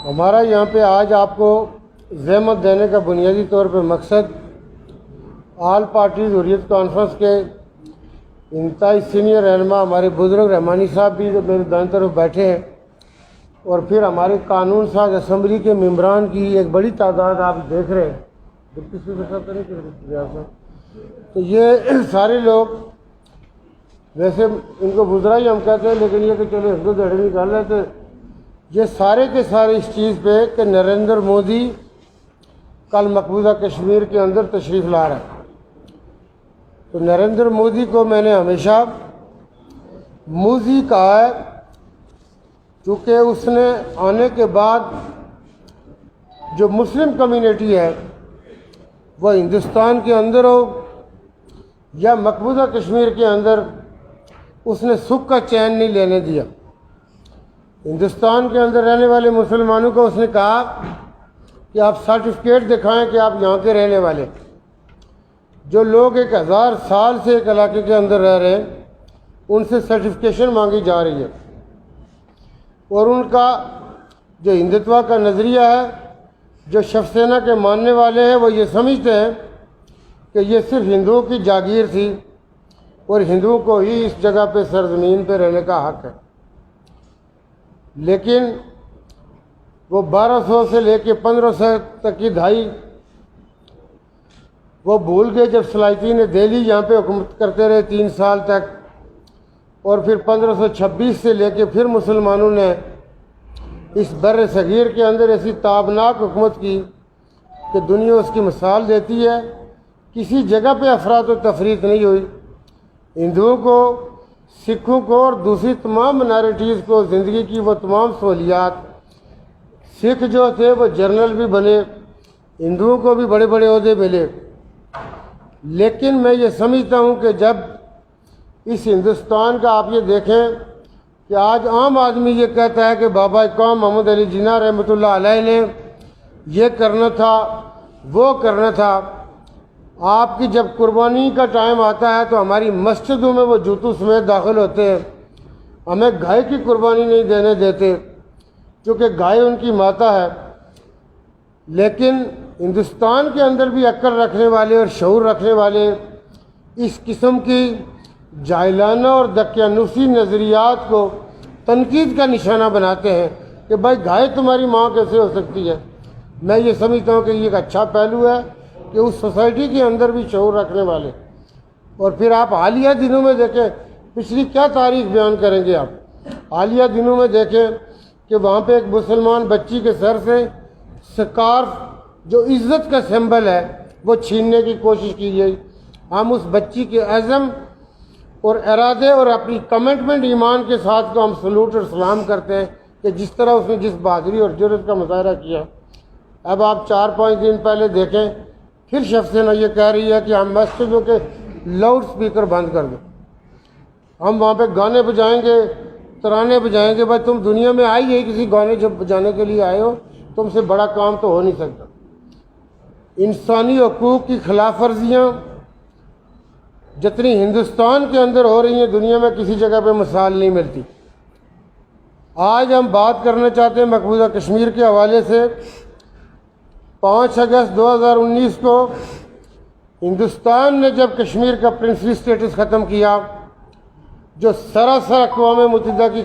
ہمارا یہاں پہ آج آپ کو زحمت دینے کا بنیادی طور پہ مقصد آل پارٹیز حریت کانفرنس کے انتہائی سینئر رہنما ہمارے بزرگ رحمانی صاحب بھی جو میرے دائیں طرف بیٹھے ہیں، اور پھر ہمارے قانون ساز اسمبلی کے ممبران کی ایک بڑی تعداد آپ دیکھ رہے ہیں، ڈپٹی اسپیکر صاحب کریں کہ تو یہ سارے لوگ، ویسے ان کو وزراء ہی ہم کہتے ہیں، لیکن یہ کہ چلو حفظ و دہڑی نکال رہے تھے، یہ سارے کے سارے اس چیز پہ کہ نریندر مودی کل مقبوضہ کشمیر کے اندر تشریف لا رہا ہے۔ تو نریندر مودی کو میں نے ہمیشہ موزی کہا ہے، چونکہ اس نے آنے کے بعد جو مسلم کمیونٹی ہے وہ ہندوستان کے اندر ہو یا مقبوضہ کشمیر کے اندر، اس نے سکھ کا چین نہیں لینے دیا۔ ہندوستان کے اندر رہنے والے مسلمانوں کو اس نے کہا کہ آپ سرٹیفکیٹ دکھائیں کہ آپ یہاں کے رہنے والے۔ جو لوگ 1000 سال سے ایک علاقے کے اندر رہ رہے ہیں، ان سے سرٹیفکیشن مانگی جا رہی ہے، اور ان کا جو ہندوتوا کا نظریہ ہے، جو شیو سینا کے ماننے والے ہیں، وہ یہ سمجھتے ہیں کہ یہ صرف ہندوؤں کی جاگیر تھی اور ہندوؤں کو ہی اس جگہ پہ سرزمین پہ رہنے کا حق ہے۔ لیکن وہ 1200 سے لے کے 1500 تک کی دہائی وہ بھول گئے، جب سلائطین دہلی یہاں پہ حکومت کرتے رہے 3 سال تک، اور پھر 1526 سے لے کے پھر مسلمانوں نے اس بر صغیر کے اندر ایسی تابناک حکومت کی کہ دنیا اس کی مثال دیتی ہے۔ کسی جگہ پہ افراد و تفریق نہیں ہوئی، ہندوؤں کو، سکھوں کو اور دوسری تمام مائنارٹیز کو زندگی کی وہ تمام سہولیات، سکھ جو تھے وہ جنرل بھی بنے، ہندوؤں کو بھی بڑے بڑے عہدے ملے۔ لیکن میں یہ سمجھتا ہوں کہ جب اس ہندوستان کا آپ یہ دیکھیں کہ آج عام آدمی یہ کہتا ہے کہ بابا قوم محمد علی جناح رحمۃ اللہ علیہ نے یہ کرنا تھا، وہ کرنا تھا۔ آپ کی جب قربانی کا ٹائم آتا ہے تو ہماری مسجدوں میں وہ جوتوں سمیت داخل ہوتے ہیں، ہمیں گائے کی قربانی نہیں دینے دیتے، چونکہ گائے ان کی ماتا ہے۔ لیکن ہندوستان کے اندر بھی عقل رکھنے والے اور شعور رکھنے والے اس قسم کی جاہلانہ اور دقیانوسی نظریات کو تنقید کا نشانہ بناتے ہیں کہ بھائی گائے تمہاری ماں کیسے ہو سکتی ہے۔ میں یہ سمجھتا ہوں کہ یہ ایک اچھا پہلو ہے کہ اس سوسائٹی کے اندر بھی شعور رکھنے والے۔ اور پھر آپ حالیہ دنوں میں دیکھیں، پچھلی کیا تاریخ بیان کریں گے آپ، حالیہ دنوں میں دیکھیں کہ وہاں پہ ایک مسلمان بچی کے سر سے سکارف جو عزت کا سمبل ہے وہ چھیننے کی کوشش کی گئی۔ ہم اس بچی کے عزم اور ارادے اور اپنی کمٹمنٹ ایمان کے ساتھ کو ہم سلوٹ اور سلام کرتے ہیں کہ جس طرح اس نے جس بہادری اور جرأت کا مظاہرہ کیا۔ اب آپ 4-5 دن پہلے دیکھیں، پھر شیو سینا یہ کہہ رہی ہے کہ ہم مسجدوں کے لاؤڈ سپیکر بند کر دیں، ہم وہاں پہ گانے بجائیں گے، ترانے بجائیں گے۔ بھائی تم دنیا میں آئی ہے کسی گانے جب بجانے کے لیے آئے ہو، تم سے بڑا کام تو ہو نہیں سکتا۔ انسانی حقوق کی خلاف ورزیاں جتنی ہندوستان کے اندر ہو رہی ہیں، دنیا میں کسی جگہ پہ مثال نہیں ملتی۔ آج ہم بات کرنا چاہتے ہیں مقبوضہ کشمیر کے حوالے سے۔ 5 اگست 2019 کو ہندوستان نے جب کشمیر کا پرنسلی سٹیٹس ختم کیا، جو سراسر اقوام متحدہ کی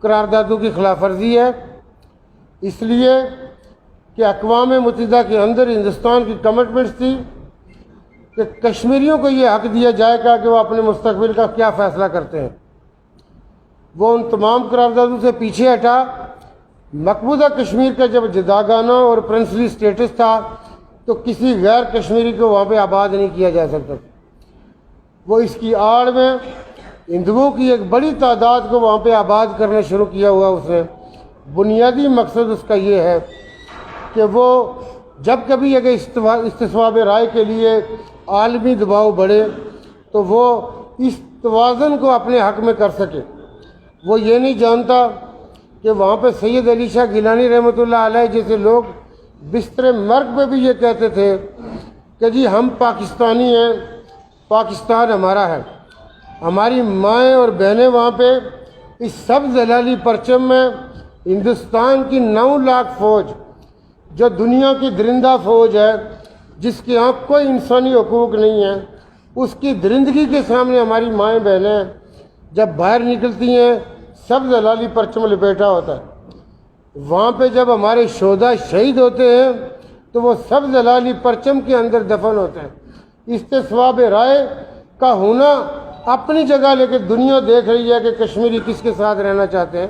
قراردادوں کی خلاف ورزی ہے، اس لیے کہ اقوام متحدہ کے اندر ہندوستان کی کمٹمنٹس تھی کہ کشمیریوں کو یہ حق دیا جائے گا کہ وہ اپنے مستقبل کا کیا فیصلہ کرتے ہیں۔ وہ ان تمام قراردادوں سے پیچھے ہٹا۔ مقبوضہ کشمیر کا جب جداگانہ اور پرنسلی سٹیٹس تھا تو کسی غیر کشمیری کو وہاں پہ آباد نہیں کیا جا سکتا۔ وہ اس کی آڑ میں ہندوؤں کی ایک بڑی تعداد کو وہاں پہ آباد کرنا شروع کیا ہوا اس نے۔ بنیادی مقصد اس کا یہ ہے کہ وہ جب کبھی اگر استصواب رائے کے لیے عالمی دباؤ بڑھے تو وہ اس توازن کو اپنے حق میں کر سکے۔ وہ یہ نہیں جانتا کہ وہاں پہ سید علی شاہ گیلانی رحمۃ اللہ علیہ جیسے لوگ بستر مرگ پہ بھی یہ کہتے تھے کہ جی ہم پاکستانی ہیں، پاکستان ہمارا ہے۔ ہماری مائیں اور بہنیں وہاں پہ اس سبز ہلالی پرچم میں ہندوستان کی 9 لاکھ فوج جو دنیا کی درندہ فوج ہے، جس کے یہاں کوئی انسانی حقوق نہیں ہے، اس کی درندگی کے سامنے ہماری مائیں بہنیں جب باہر نکلتی ہیں سب جلالی پرچم لپیٹا ہوتا ہے۔ وہاں پہ جب ہمارے شہداء شہید ہوتے ہیں تو وہ سب جلالی پرچم کے اندر دفن ہوتے ہیں۔ استصواب رائے کا ہونا اپنی جگہ، لیکن دنیا دیکھ رہی ہے کہ کشمیری کس کے ساتھ رہنا چاہتے ہیں۔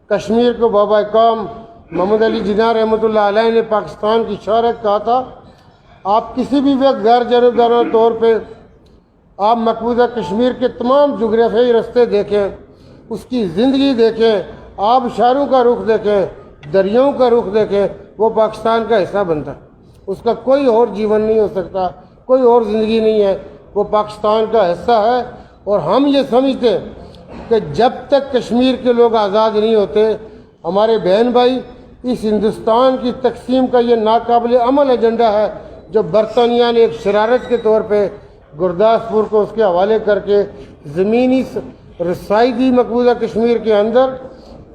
کشمیر کو بابا قوم محمد علی جناح رحمۃ اللہ علیہ نے پاکستان کی شہرت کہا تھا۔ آپ کسی بھی وقت غیر جانبدارانہ طور پہ آپ مقبوضہ کشمیر کے تمام جغرافیائی رستے دیکھیں، اس کی زندگی دیکھیں، آبشاروں کا رخ دیکھیں، دریاؤں کا رخ دیکھیں، وہ پاکستان کا حصہ بنتا ہے۔ اس کا کوئی اور جیون نہیں ہو سکتا، کوئی اور زندگی نہیں ہے، وہ پاکستان کا حصہ ہے۔ اور ہم یہ سمجھتے ہیں کہ جب تک کشمیر کے لوگ آزاد نہیں ہوتے، ہمارے بہن بھائی، اس ہندوستان کی تقسیم کا یہ ناقابل عمل ایجنڈا ہے جو برطانیہ نے ایک شرارت کے طور پہ گرداسپور کو اس کے حوالے کر کے زمینی رسائی دی مقبوضہ کشمیر کے اندر۔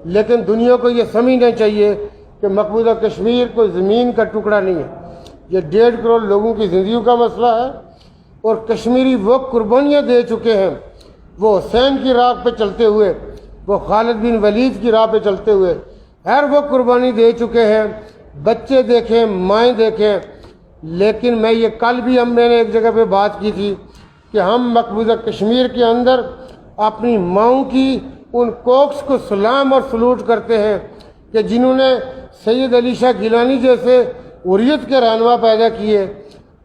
لیکن دنیا کو یہ سمجھنا چاہیے کہ مقبوضہ کشمیر کوئی زمین کا ٹکڑا نہیں ہے، یہ 1.5 کروڑ لوگوں کی زندگیوں کا مسئلہ ہے۔ اور کشمیری وہ قربانیاں دے چکے ہیں، وہ حسین کی راہ پہ چلتے ہوئے، وہ خالد بن ولید کی راہ پہ چلتے ہوئے ہر وہ قربانی دے چکے ہیں۔ بچے دیکھیں، مائیں دیکھیں۔ لیکن میں یہ کل بھی میں نے ایک جگہ پہ بات کی تھی کہ ہم مقبوضہ کشمیر کے اندر اپنی ماؤں کی ان کوکس کو سلام اور سلوٹ کرتے ہیں کہ جنہوں نے سید علی شاہ گیلانی جیسے حریت کے رہنما پیدا کیے،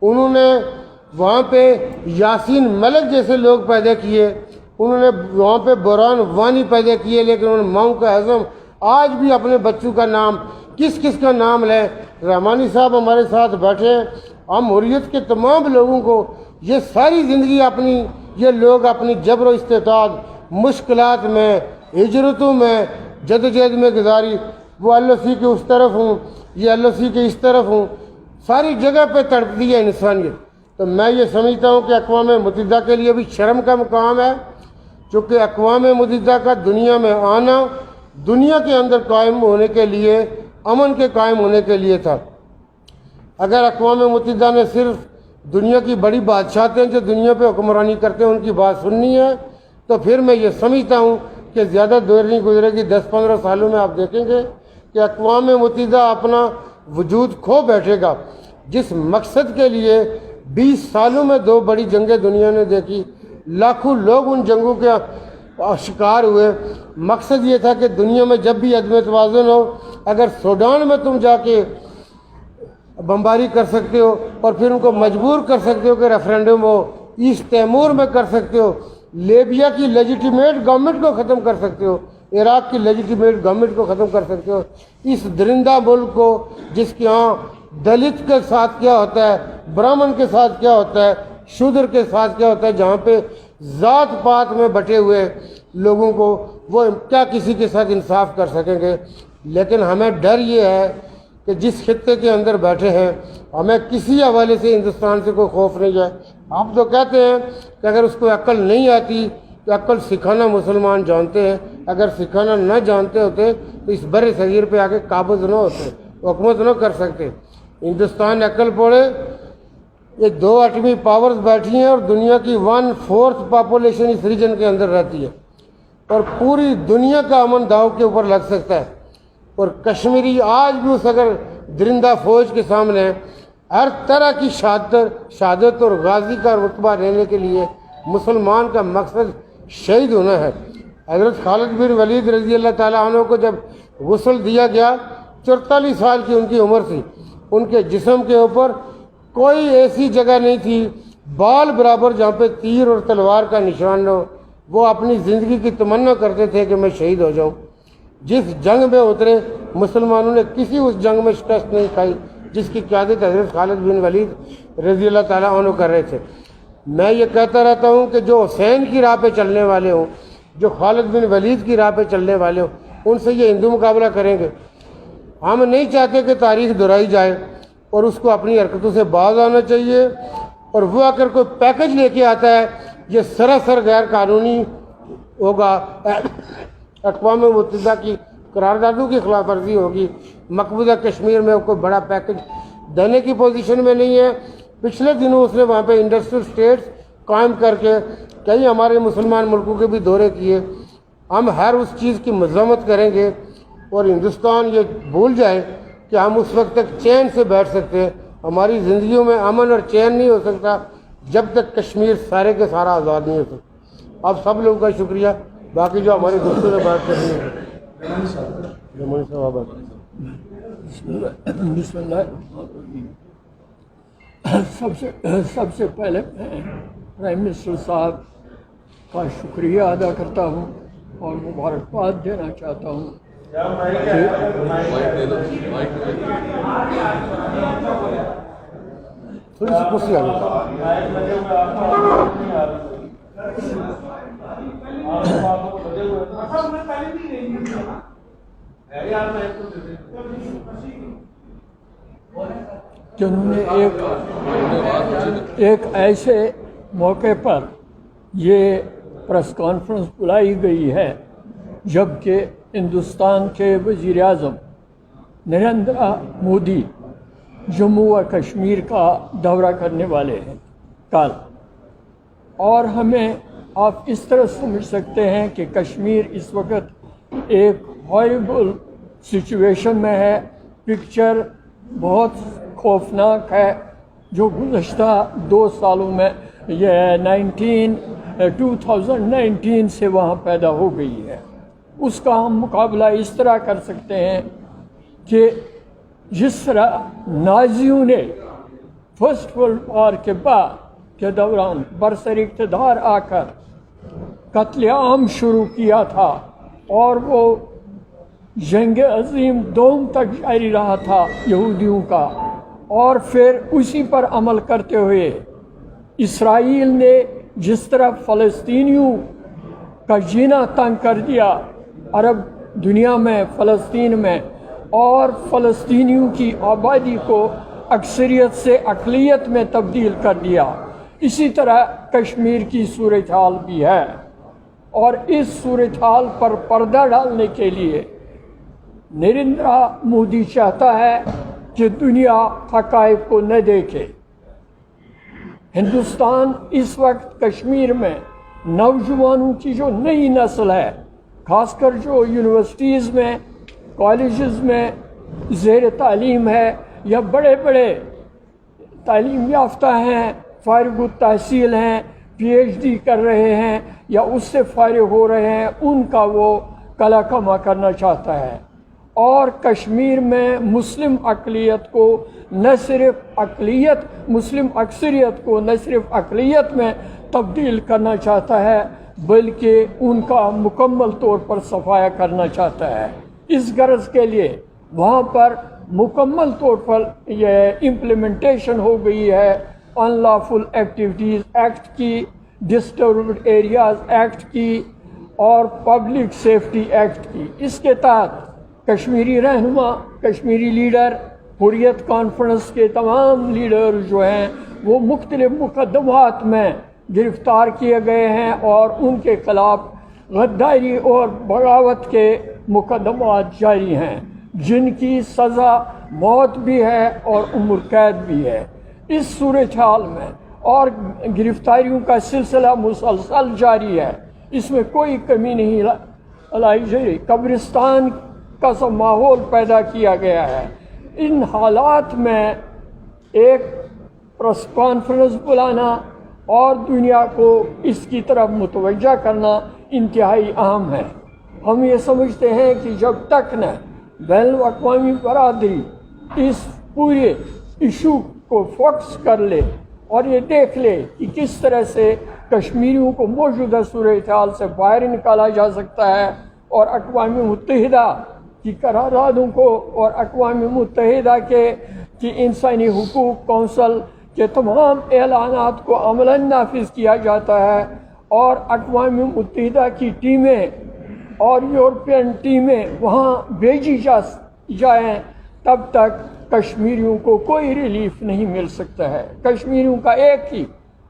انہوں نے وہاں پہ یاسین ملک جیسے لوگ پیدا کیے، انہوں نے وہاں پہ برہان وانی پیدا کیے، لیکن انہوں نے ماؤں کا عزم آج بھی اپنے بچوں کا نام کس کس کا نام لیں۔ رحمانی صاحب ہمارے ساتھ بیٹھے ہیں، ہم حریت کے تمام لوگوں کو یہ ساری زندگی یہ لوگ اپنی جبر و استطاعت، مشکلات میں، ہجرتوں میں، جدوجہد میں گزاری۔ وہ ایل او سی کے اس طرف ہوں، یہ ایل او سی کے اس طرف ہوں، ساری جگہ پہ تڑپتی ہے انسانیت۔ تو میں یہ سمجھتا ہوں کہ اقوام متحدہ کے لیے بھی شرم کا مقام ہے، چونکہ اقوام متحدہ کا دنیا میں آنا دنیا کے اندر قائم ہونے کے لیے، امن کے قائم ہونے کے لیے تھا۔ اگر اقوام متحدہ نے صرف دنیا کی بڑی بادشاہتیں جو دنیا پہ حکمرانی کرتے ہیں ان کی بات سننی ہے، تو پھر میں یہ سمجھتا ہوں کہ زیادہ دیر نہیں گزرے گی، 10-15 سالوں میں آپ دیکھیں گے کہ اقوام متحدہ اپنا وجود کھو بیٹھے گا۔ جس مقصد کے لیے 20 سالوں میں 2 بڑی جنگیں دنیا نے دیکھی، لاکھوں لوگ ان جنگوں کے شکار ہوئے۔ مقصد یہ تھا کہ دنیا میں جب بھی عدم توازن ہو، اگر سوڈان میں تم جا کے بمباری کر سکتے ہو اور پھر ان کو مجبور کر سکتے ہو کہ ریفرینڈم ہو، ایسٹ تیمور میں کر سکتے ہو، لیبیا کی لیجیٹیمیٹ گورنمنٹ کو ختم کر سکتے ہو، عراق کی لیجیٹیمیٹ گورنمنٹ کو ختم کر سکتے ہو، اس درندہ ملک کو جس کے ہاں دلت کے ساتھ کیا ہوتا ہے، برہمن کے ساتھ کیا ہوتا ہے، شودر کے ساتھ کیا ہوتا ہے، جہاں پہ ذات پات میں بٹے ہوئے لوگوں کو وہ کیا کسی کے ساتھ انصاف کر سکیں گے۔ لیکن ہمیں ڈر یہ ہے کہ جس خطے کے اندر بیٹھے ہیں، ہمیں کسی حوالے سے ہندوستان سے کوئی خوف نہیں ہے۔ ہم تو کہتے ہیں کہ اگر اس کو عقل نہیں آتی تو عقل سکھانا مسلمان جانتے ہیں، اگر سکھانا نہ جانتے ہوتے تو اس بر صغیر پہ آگے قابض نہ ہوتے، حکومت نہ کر سکتے۔ ہندوستان عقل پڑے، یہ 2 ایٹمی پاورز بیٹھی ہیں اور دنیا کی 1/4 پاپولیشن اس ریجن کے اندر رہتی ہے، اور پوری دنیا کا امن داؤ کے اوپر لگ سکتا ہے۔ اور کشمیری آج بھی اس اگر درندہ فوج کے سامنے ہر طرح کی شہادت اور غازی کا رتبہ لینے کے لیے مسلمان کا مقصد شہید ہونا ہے۔ حضرت خالد بن ولید رضی اللہ تعالیٰ عنہ کو جب غسل دیا گیا، 44 سال کی ان کی عمر تھی، ان کے جسم کے اوپر کوئی ایسی جگہ نہیں تھی بال برابر جہاں پہ تیر اور تلوار کا نشان ہو۔ وہ اپنی زندگی کی تمنا کرتے تھے کہ میں شہید ہو جاؤں۔ جس جنگ میں اترے مسلمانوں نے کسی اس جنگ میں شکست نہیں کھائی جس کی قیادت حضرت خالد بن ولید رضی اللہ تعالیٰ عنہ کر رہے تھے۔ میں یہ کہتا رہتا ہوں کہ جو حسین کی راہ پہ چلنے والے ہوں، جو خالد بن ولید کی راہ پہ چلنے والے ہوں، ان سے یہ ہندو مقابلہ کریں گے۔ ہم نہیں چاہتے کہ تاریخ دہرائی جائے، اور اس کو اپنی حرکتوں سے باز آنا چاہیے۔ اور وہ اگر کوئی پیکج لے کے آتا ہے، یہ سراسر غیر قانونی ہوگا۔ اقوام متحدہ کی قراردادوں کی خلاف ورزی ہوگی. مقبوضہ کشمیر میں کوئی بڑا پیکج دینے کی پوزیشن میں نہیں ہے. پچھلے دنوں اس نے وہاں پہ انڈسٹریل اسٹیٹس قائم کر کے کئی ہمارے مسلمان ملکوں کے بھی دورے کیے. ہم ہر اس چیز کی مذمت کریں گے اور ہندوستان یہ بھول جائے کہ ہم اس وقت تک چین سے بیٹھ سکتے ہیں. ہماری زندگیوں میں امن اور چین نہیں ہو سکتا جب تک کشمیر سارے کے سارا آزاد نہیں ہو سکتا. آپ سب لوگوں کا شکریہ. باقی جو ہمارے دوستوں نے بات کرنی ہے بسم اللہ. سب سے پہلے میں پرائم منسٹر صاحب کا شکریہ ادا کرتا ہوں اور مبارکباد دینا چاہتا ہوں. تھوڑی سی کرسی آ جنہوں نے ایک ایسے موقع پر یہ پریس کانفرنس بلائی گئی ہے جبکہ ہندوستان کے وزیر اعظم نریندر مودی جموں و کشمیر کا دورہ کرنے والے ہیں کل، اور ہمیں آپ اس طرح سمجھ سکتے ہیں کہ کشمیر اس وقت ایک ہاربل سچویشن میں ہے. پکچر بہت خوفناک ہے جو گزشتہ 2 سالوں میں یہ 2019 سے وہاں پیدا ہو گئی ہے. اس کا ہم مقابلہ اس طرح کر سکتے ہیں کہ جس طرح نازیوں نے فرسٹ ورلڈ وار کے بعد کے دوران برسر اقتدار آ کر قتل عام شروع کیا تھا اور وہ جنگ عظیم دوم تک جاری رہا تھا یہودیوں کا، اور پھر اسی پر عمل کرتے ہوئے اسرائیل نے جس طرح فلسطینیوں کا جینا تنگ کر دیا عرب دنیا میں، فلسطین میں، اور فلسطینیوں کی آبادی کو اکثریت سے اقلیت میں تبدیل کر دیا، اسی طرح کشمیر کی صورتحال بھی ہے. اور اس صورتحال پر پردہ ڈالنے کے لیے نریندر مودی چاہتا ہے کہ دنیا حقائق کو نہ دیکھے. ہندوستان اس وقت کشمیر میں نوجوانوں کی جو نئی نسل ہے، خاص کر جو یونیورسٹیز میں، کالجز میں زیر تعلیم ہے یا بڑے بڑے تعلیم یافتہ ہیں، فارغ التحصیل ہیں، پی ایچ ڈی کر رہے ہیں یا اس سے فارغ ہو رہے ہیں، ان کا وہ کلا کما کرنا چاہتا ہے. اور کشمیر میں مسلم اقلیت کو نہ صرف مسلم اکثریت کو نہ صرف اقلیت میں تبدیل کرنا چاہتا ہے بلکہ ان کا مکمل طور پر صفایا کرنا چاہتا ہے. اس غرض کے لیے وہاں پر مکمل طور پر یہ امپلیمنٹیشن ہو گئی ہے ان لافل ایکٹیویٹیز ایکٹ کی، ڈسٹربڈ ایریاز ایکٹ کی اور پبلک سیفٹی ایکٹ کی. اس کے تحت کشمیری رہنما، کشمیری لیڈر، حریت کانفرنس کے تمام لیڈر جو ہیں وہ مختلف مقدمات میں گرفتار کیے گئے ہیں اور ان کے خلاف غداری اور بغاوت کے مقدمات جاری ہیں جن کی سزا موت بھی ہے اور عمر قید بھی ہے. اس صورتحال میں اور گرفتاریوں کا سلسلہ مسلسل جاری ہے، اس میں کوئی کمی نہیں لائی جائے. قبرستان کا سا ماحول پیدا کیا گیا ہے. ان حالات میں ایک پریس کانفرنس بلانا اور دنیا کو اس کی طرف متوجہ کرنا انتہائی اہم ہے. ہم یہ سمجھتے ہیں کہ جب تک نہ بین الاقوامی برادری اس پورے ایشو کو فوکس کر لے اور یہ دیکھ لے کہ کس طرح سے کشمیریوں کو موجودہ صورتحال سے باہر نکالا جا سکتا ہے اور اقوام متحدہ کی قراردادوں کو اور اقوام متحدہ کی انسانی حقوق کونسل کے تمام اعلانات کو عملاً نافذ کیا جاتا ہے اور اقوام متحدہ کی ٹیمیں اور یورپین ٹیمیں وہاں بھیجی جائیں، تب تک کشمیریوں کو کوئی ریلیف نہیں مل سکتا ہے. کشمیریوں کا ایک ہی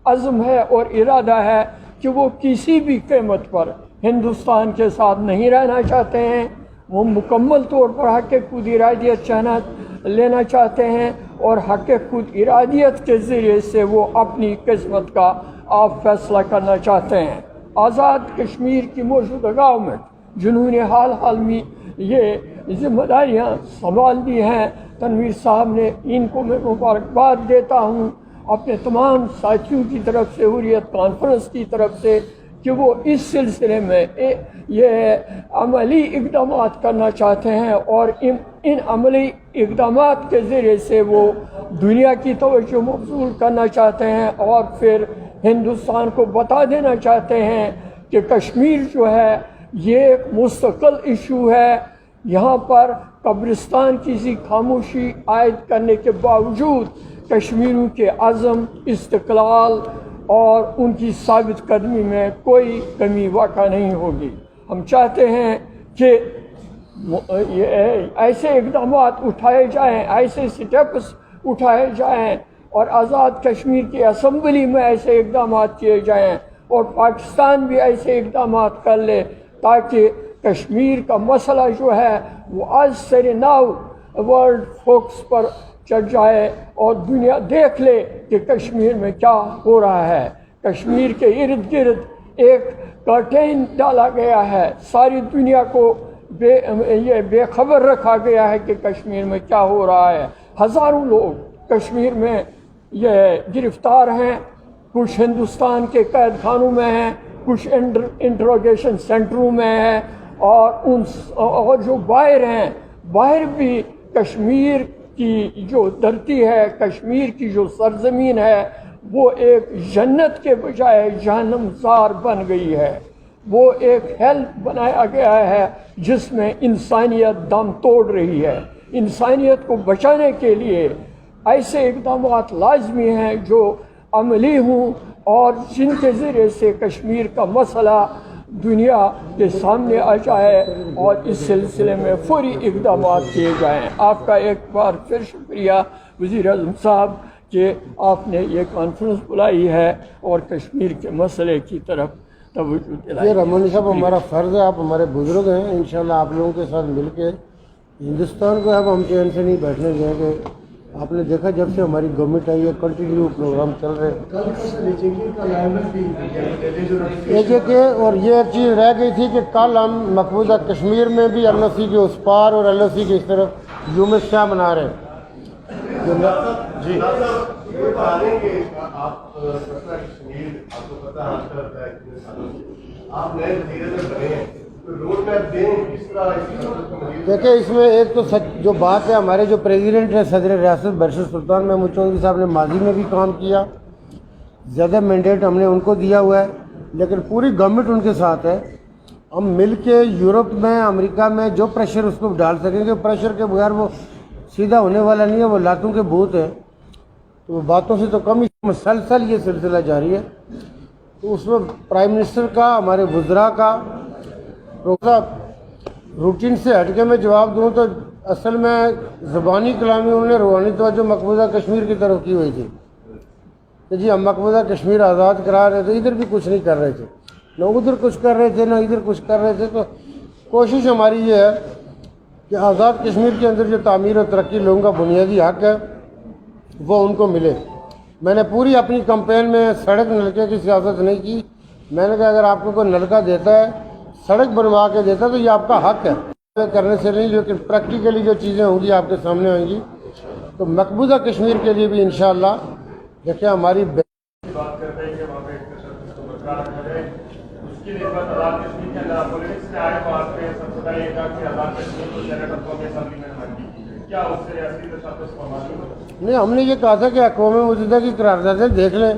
عزم ہے اور ارادہ ہے کہ وہ کسی بھی قیمت پر ہندوستان کے ساتھ نہیں رہنا چاہتے ہیں. وہ مکمل طور پر حق خود ارادیت لینا چاہتے ہیں اور حق خود ارادیت کے ذریعے سے وہ اپنی قسمت کا آپ فیصلہ کرنا چاہتے ہیں۔ آزاد کشمیر کی موجودہ گورنمنٹ جنہوں نے حال میں یہ ذمہ داریاں سنبھال دی ہیں، تنویر صاحب نے، ان کو میں مبارکباد دیتا ہوں اپنے تمام ساتھیوں کی طرف سے، حریت کانفرنس کی طرف سے، کہ وہ اس سلسلے میں یہ عملی اقدامات کرنا چاہتے ہیں اور ان عملی اقدامات کے ذریعے سے وہ دنیا کی توجہ مبذول کرنا چاہتے ہیں اور پھر ہندوستان کو بتا دینا چاہتے ہیں کہ کشمیر جو ہے یہ ایک مستقل ایشو ہے۔ یہاں پر قبرستان کی سی خاموشی عائد کرنے کے باوجود کشمیریوں کے عزم، استقلال اور ان کی ثابت قدمی میں کوئی کمی واقع نہیں ہوگی۔ ہم چاہتے ہیں کہ ایسے اقدامات اٹھائے جائیں، ایسے سٹیپس اٹھائے جائیں اور آزاد کشمیر کی اسمبلی میں ایسے اقدامات کیے جائیں اور پاکستان بھی ایسے اقدامات کر لے تاکہ کشمیر کا مسئلہ جو ہے وہ آج سے ناؤ ورلڈ فوکس پر چڑھ جائے اور دنیا دیکھ لے کہ کشمیر میں کیا ہو رہا ہے۔ کشمیر کے ارد گرد ایک کرٹین ڈالا گیا ہے، ساری دنیا کو بے خبر رکھا گیا ہے کہ کشمیر میں کیا ہو رہا ہے۔ ہزاروں لوگ کشمیر میں یہ گرفتار ہیں، کچھ ہندوستان کے قید خانوں میں ہیں، کچھ انٹروگیشن سینٹروں میں ہیں اور جو باہر ہیں، باہر بھی کشمیر کی جو دھرتی ہے، کشمیر کی جو سرزمین ہے وہ ایک جنت کے بجائے جہنم زار بن گئی ہے۔ وہ ایک ہیل بنایا گیا ہے جس میں انسانیت دم توڑ رہی ہے۔ انسانیت کو بچانے کے لیے ایسے اقدامات لازمی ہیں جو عملی ہوں اور جن کے ذریعے سے کشمیر کا مسئلہ دنیا کے سامنے آ جائے اور اس سلسلے میں فوری اقدامات کیے جائیں۔ آپ کا ایک بار پھر شکریہ وزیر اعظم صاحب کہ آپ نے یہ کانفرنس بلائی ہے اور کشمیر کے مسئلے کی طرف توجہ دلائی۔ یہ رحمانی صاحب ہمارا فرض ہے، آپ ہمارے بزرگ ہیں، انشاءاللہ آپ لوگوں کے ساتھ مل کے ہندوستان کو اب ہم چین سے نہیں بیٹھنے دیں گے۔ آپ نے دیکھا جب سے ہماری گورنمنٹ آئی ہے کنٹینیو پروگرام چل رہے ہیں۔ اور یہ ایک چیز رہ گئی تھی کہ کل ہم مقبوضہ کشمیر میں بھی ایل او سی کے اس پار اور ایل او سی کے اس طرف یوم سیاہ منا رہے ہیں۔ جی دیکھیں اس میں ایک تو سچ جو بات ہے، ہمارے جو پریزیڈنٹ ہیں صدر ریاست برشید سلطان محمود چودھری صاحب نے ماضی میں بھی کام کیا، زیادہ مینڈیٹ ہم نے ان کو دیا ہوا ہے، لیکن پوری گورنمنٹ ان کے ساتھ ہے۔ ہم مل کے یورپ میں، امریکہ میں جو پریشر اس کو ڈال سکیں گے، پریشر کے بغیر وہ سیدھا ہونے والا نہیں ہے، وہ لاتوں کے بھوت ہیں، تو وہ باتوں سے تو کم ہی مسلسل یہ سلسلہ جاری ہے۔ تو اس میں پرائم منسٹر کا، ہمارے وزراء کا روٹین سے ہٹ کے میں جواب دوں تو اصل میں زبانی کلامی انہوں نے روحانی توجہ مقبوضہ کشمیر کی طرف کی ہوئی تھی کہ جی ہم مقبوضہ کشمیر آزاد کرا رہے تھے، ادھر بھی کچھ نہیں کر رہے تھے، نہ ادھر کچھ کر رہے تھے نہ ادھر کچھ کر رہے تھے۔ تو کوشش ہماری یہ ہے کہ آزاد کشمیر کے اندر جو تعمیر اور ترقی لوگوں کا بنیادی حق ہے وہ ان کو ملے۔ میں نے پوری اپنی کمپین میں سڑک نلکے کی سیاست نہیں کی، میں نے کہا اگر آپ کو کوئی نلکا دیتا ہے، سڑک بنوا کے دیتا ہے تو یہ آپ کا حق ہے کرنے سے نہیں، لیکن پریکٹیکلی جو چیزیں ہوں گی آپ کے سامنے آئیں گی۔ تو مقبوضہ کشمیر کے لیے بھی انشاءاللہ دیکھیں ہماری نہیں، ہم نے یہ کہا تھا کہ اقوام متحدہ کی قراردادیں دیکھ لیں،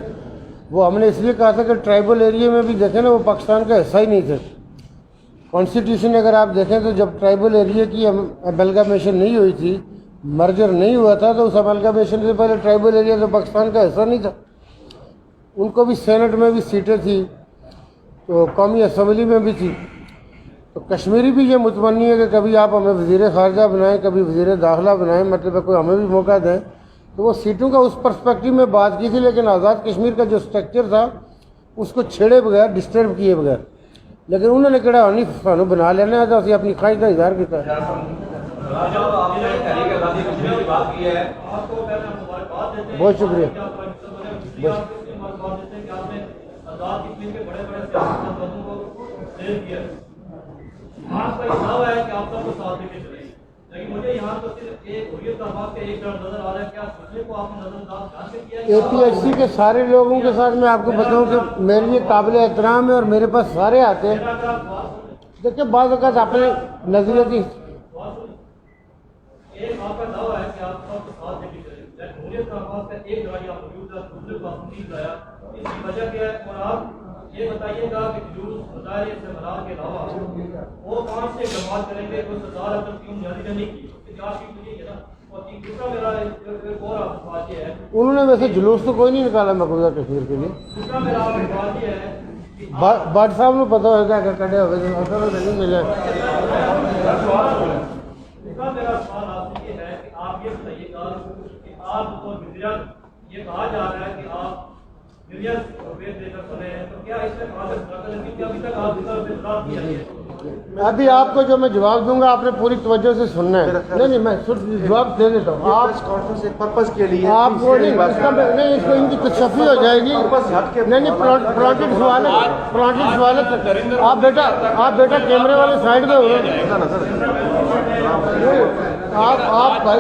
وہ ہم نے اس لیے کہا تھا کہ ٹرائبل ایریا میں بھی دیکھیں نا، وہ پاکستان کا حصہ ہی نہیں تھے۔ کانسٹیٹیوشن اگر آپ دیکھیں تو جب ٹرائبل ایریا کی املگامیشن نہیں ہوئی تھی، مرجر نہیں ہوا تھا، تو اس املگامیشن سے پہلے ٹرائبل ایریا تو پاکستان کا حصہ نہیں تھا۔ ان کو بھی سینٹ میں بھی سیٹیں تھیں، تو قومی اسمبلی میں بھی تھی۔ تو کشمیری بھی یہ متمنی ہے کہ کبھی آپ ہمیں وزیر خارجہ بنائیں، کبھی وزیر داخلہ بنائیں، مطلب کوئی ہمیں بھی موقع دیں۔ تو وہ سیٹوں کا اس پرسپیکٹو میں بات کی تھی، لیکن آزاد کشمیر کا جو اسٹرکچر تھا اس کو چھیڑے بغیر، ڈسٹرب کیے بغیر، لیکن انہوں نے کہڑا نہیں سانو بنا لینا ہے تو اسی اپنی خواہش کا اظہار کیتا ہے. بہت شکریہ. اے پی ایچ سی کے سارے لوگوں کے ساتھ میں آپ کو بتاؤں کہ میرے لیے قابل احترام ہے اور میرے پاس سارے آتے ہیں. دیکھیں بعض اوقات اپنے نظریاتی یہ بتائیے گا کہ جلوس مظاہرے استعمال کے علاوہ وہ کون سے جماعت کریں گے جو سردار اکرم کیوں نیازی نے نہیں کی. انہوں نے ویسے جلوس تو کوئی نہیں نکالا مقبوضہ کشمیر کے لیے. بٹ صاحب نے پتا ہوگا کہ کٹے ہوئے نہیں ملے. میرا سوال آپ سے یہ ہے کہ آپ یہ بتائیے گا کہ آپ یہ کہا جا رہا ہے کہ آپ ابھی آپ کو جو میں جواب دوں گا آپ نے پوری توجہ سے سننا ہے. نہیں میں جواب دے دیتا ہوں. آپ کانفرنس ایک پرپس کے لیے آپ کو نہیں اس کو ان کی تشفی ہو جائے گی. نہیں پلانٹڈ سوال ہے. آپ بیٹا کیمرے والے سائڈ میں ہو رہے ہیں. آپ بھائی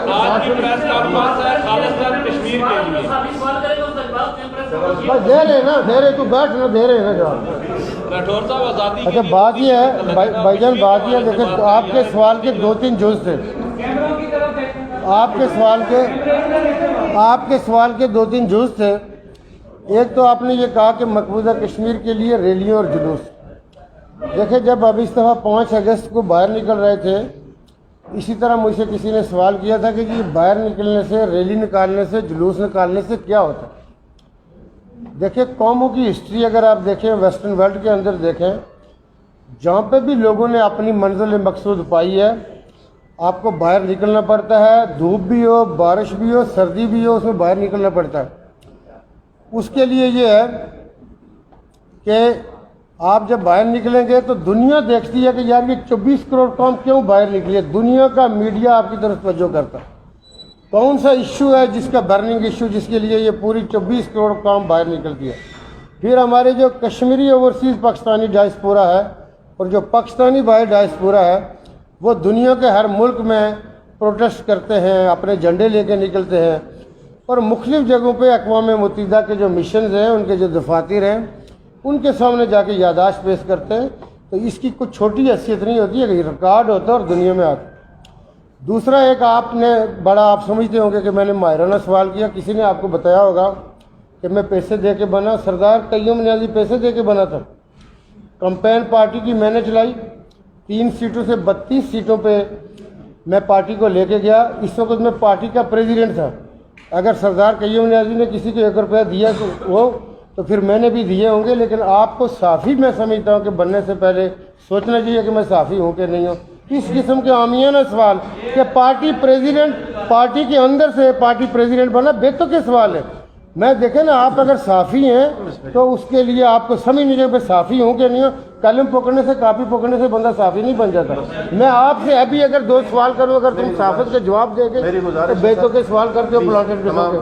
دے رہے نا دے رہے تو بیٹھ نا دے رہے ہیں نا جواب. اچھا بات یہ ہے بھائی جان بات یہ ہے دیکھیں آپ کے سوال کے 2-3 جز تھے. آپ کے سوال کے 2-3 جز تھے. ایک تو آپ نے یہ کہا کہ مقبوضہ کشمیر کے لیے ریلیوں اور جلوس. دیکھیں جب اب اس دفعہ 5 اگست کو باہر نکل رہے تھے اسی طرح مجھ سے کسی نے سوال کیا تھا کہ یہ باہر نکلنے سے ریلی نکالنے سے جلوس نکالنے سے کیا ہوتا ہے. دیکھیں قوموں کی ہسٹری اگر آپ دیکھیں ویسٹرن ورلڈ کے اندر دیکھیں جہاں پہ بھی لوگوں نے اپنی منزل مقصود پائی ہے آپ کو باہر نکلنا پڑتا ہے. دھوپ بھی ہو بارش بھی ہو سردی بھی ہو اس میں باہر نکلنا پڑتا ہے. اس کے لیے یہ ہے کہ آپ جب باہر نکلیں گے تو دنیا دیکھتی ہے کہ یار یہ 24 کروڑ قوم کیوں باہر نکلی ہے. دنیا کا میڈیا آپ کی طرف توجہ کرتا ہے. کون سا ایشو ہے جس کا برننگ ایشو جس کے لیے یہ پوری 24 کروڑ قوم باہر نکلتی ہے. پھر ہمارے جو کشمیری اوورسیز پاکستانی ڈائسپورا ہے اور جو پاکستانی باہر ڈائسپورا ہے وہ دنیا کے ہر ملک میں پروٹیسٹ کرتے ہیں اپنے جھنڈے لے کے نکلتے ہیں اور مختلف جگہوں پہ اقوام متحدہ کے جو مشنز ہیں ان کے جو دفاتر ہیں ان کے سامنے جا کے یادداشت پیش کرتے ہیں. تو اس کی کچھ چھوٹی حیثیت نہیں ہوتی ہے کہ ریکارڈ ہوتا ہے اور دنیا میں آتا. دوسرا ایک آپ نے بڑا آپ سمجھتے ہوں گے کہ میں نے ماہرانہ سوال کیا. کسی نے آپ کو بتایا ہوگا کہ میں پیسے دے کے بنا. سردار قیوم نیازی پیسے دے کے بنا تھا. کمپین پارٹی کی میں نے چلائی 3 سیٹوں سے 32 سیٹوں پہ میں پارٹی کو لے کے گیا. اس وقت میں پارٹی کا پریزیڈنٹ تھا. اگر سردار قیوم نیازی نے کسی کو 1 روپیہ دیا تو پھر میں نے بھی دیے ہوں گے. لیکن آپ کو صحافی میں سمجھتا ہوں کہ بننے سے پہلے سوچنا چاہیے کہ میں صحافی ہوں کہ نہیں ہوں. اس قسم کے عامیانہ سوال کہ پارٹی کے اندر سے پارٹی پریزیڈنٹ بنا بیتو کے سوال ہے. میں دیکھیں نا آپ اگر صحافی ہیں تو اس کے لیے آپ کو سمجھنی چاہیے میں صحافی ہوں کہ نہیں ہوں. قلم پکڑنے سے کاپی پکڑنے سے بندہ صحافی نہیں بن جاتا. میں آپ سے ابھی اگر 2 سوال کروں اگر تم صحافت کے جواب دے کے بیتو کے سوال کرتے ہو پلانٹڈ قسم کے.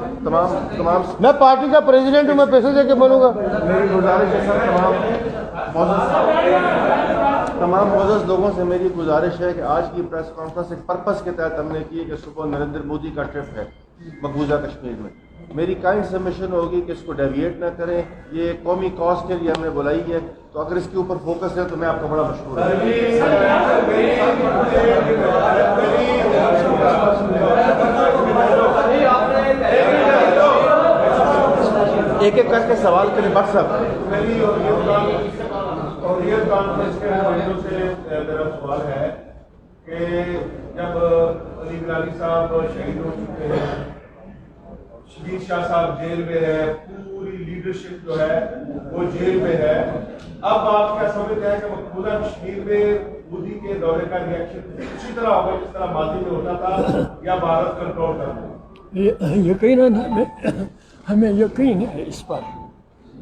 میں پارٹی کا پریزیڈنٹ ہوں میں پیسے دے کے بنوں گا. میری گزارش ہے سر تمام معزز لوگوں سے میری گزارش ہے کہ آج کی پریس کانفرنس ایک پرپس کے تحت ہم نے کی ہے کہ صبح نریندر مودی کا ٹرپ ہے مقبوضہ کشمیر میں. میری کائنڈ سبمیشن ہوگی کہ اس کو ڈیویٹ نہ کریں. یہ قومی کاز کے لیے ہم نے بلائی ہے تو اگر اس کے اوپر فوکس ہے تو میں آپ کا بڑا مشکور ہوں. ایک ایک کر کے سوال کریں بٹ صاحب. اور ریئل کانفرنس کے حوالے سے میرا سوال ہے کہ جب علی گلانی صاحب شہید ہو چکے ہیں شبیر شاہ صاحب جیل میں ہے پوری لیڈرشپ جو ہے وہ جیل میں ہے اب آپ کیا سمجھتے ہیں کہ مقبوضہ کشمیر میں مودی کے دورے کا ریئیکشن اسی طرح ہوگا جس طرح ماضی میں ہوتا تھا یا بھارت کنٹرول کرتا؟ یقیناً ہمیں یقین ہے اس پر